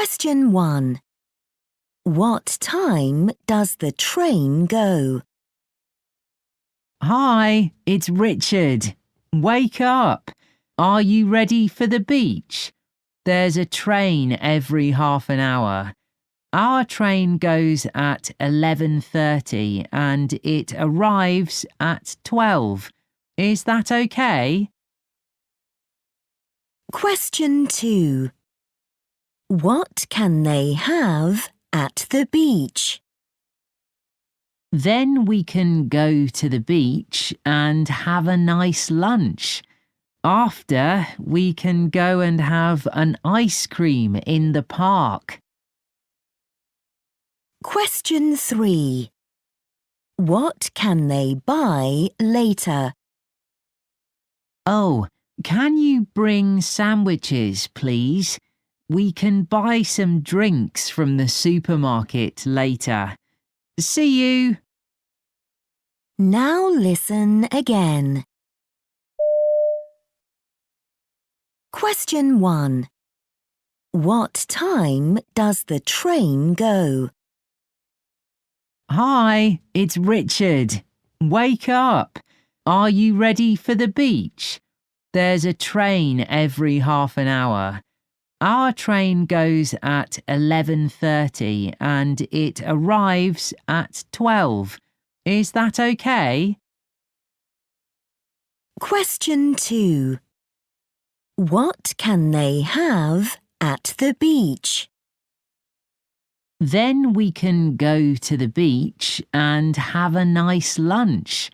Question 1. What time does the train go? Hi, it's Richard. Wake up. Are you ready for the beach? There's a train every half an hour. Our train goes at 11:30 and it arrives at 12. Is that okay? Question 2. What can they have at the beach? Then we can go to the beach and have a nice lunch. After, we can go and have an ice cream in the park. Question 3. What can they buy later? Oh, can you bring sandwiches, please? We can buy some drinks from the supermarket later. See you. Now listen again. Question 1. What time does the train go? Hi, it's Richard. Wake up. Are you ready for the beach? There's a train every half an hour. Our train goes at 11:30 and it arrives at 12. Is that okay? Question 2. What can they have at the beach? Then we can go to the beach and have a nice lunch.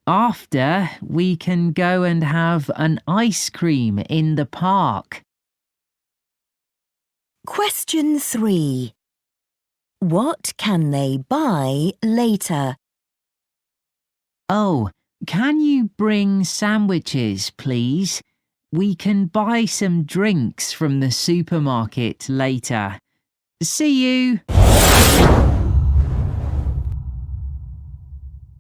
After, we can go and have an ice cream in the park. Question 3. What can they buy later? Oh, can you bring sandwiches, please? We can buy some drinks from the supermarket later. See you.